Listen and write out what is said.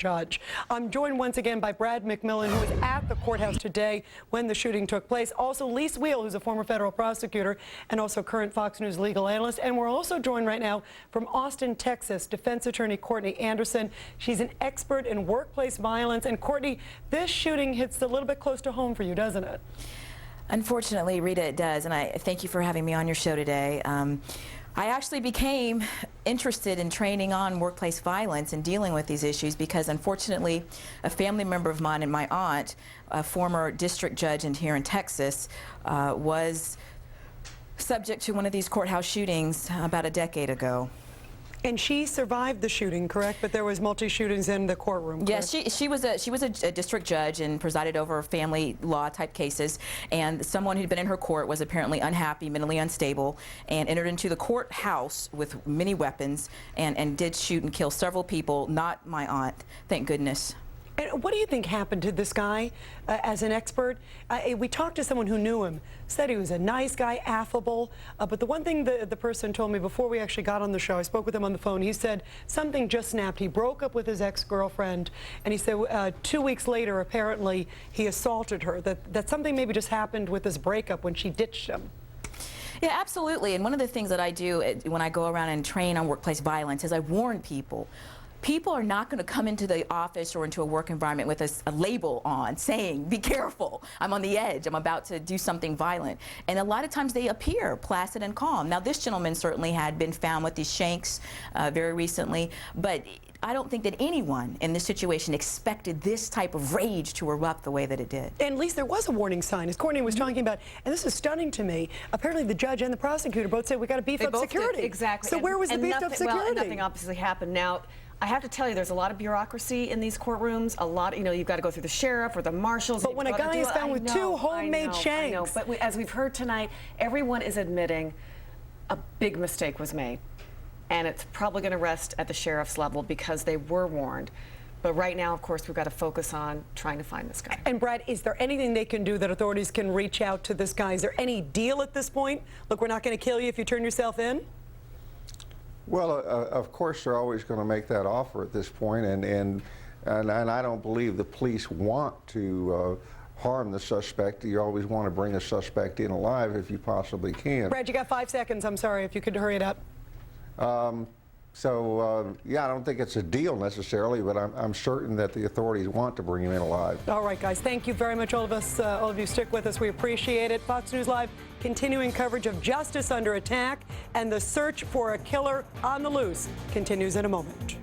judge. I'm joined once again by Brad McMillan, who was at the courthouse today when the shooting took place. Also, Lise Wheel, who's a former federal prosecutor and also current Fox News legal analyst. And we're also joined right now from Austin, Texas, defense attorney Courtney Anderson. She's an expert in workplace violence. And Courtney, this shooting hits a little bit close to home for you, doesn't it? Unfortunately, Rita, it does, and I thank you for having me on your show today. I actually became interested in training on workplace violence and dealing with these issues because, unfortunately, a family member of mine and my aunt, a former district judge here in Texas, was subject to one of these courthouse shootings about a decade ago. And she survived the shooting, correct? But there was multi-shootings in the courtroom, correct? Yes, she was a district judge and presided over family law type cases. And someone who'd been in her court was apparently unhappy, mentally unstable, and entered into the courthouse with many weapons and did shoot and kill several people. Not my aunt, thank goodness. And what do you think happened to this guy as an expert? We talked to someone who knew him, said he was a nice guy, affable, but the one thing the person told me before we actually got on the show, I spoke with him on the phone, he said something just snapped. He broke up with his ex-girlfriend, and he said 2 weeks later, apparently, he assaulted her, that something maybe just happened with this breakup when she ditched him. Yeah, absolutely. And one of the things that I do when I go around and train on workplace violence is I warn people. People are not going to come into the office or into a work environment with a label on saying, be careful, I'm on the edge, I'm about to do something violent. And a lot of times they appear placid and calm. Now, this gentleman certainly had been found with these shanks very recently, but I don't think that anyone in this situation expected this type of rage to erupt the way that it did. And at least there was a warning sign, as Courtney was talking about, and this is stunning to me. Apparently the judge and the prosecutor both said we got to beef up security. Exactly. So where was the beefed up security? Well, nothing obviously happened. Now, I have to tell you, there's a lot of bureaucracy in these courtrooms. A lot, you've got to go through the sheriff or the marshals. But when a guy is found with two homemade shanks. But as we've heard tonight, everyone is admitting a big mistake was made. And it's probably going to rest at the sheriff's level because they were warned. But right now, of course, we've got to focus on trying to find this guy. And Brad, is there anything they can do that authorities can reach out to this guy? Is there any deal at this point? Look, we're not going to kill you if you turn yourself in? Well, of course, they're always going to make that offer at this point, and I don't believe the police want to harm the suspect. You always want to bring a suspect in alive if you possibly can. Brad, you got 5 seconds. I'm sorry, if you could hurry it up. Yeah, I don't think it's a deal necessarily, but I'm certain that the authorities want to bring him in alive. All right, guys, thank you very much, all of you stick with us. We appreciate it. Fox News Live continuing coverage of justice under attack, and the search for a killer on the loose continues in a moment.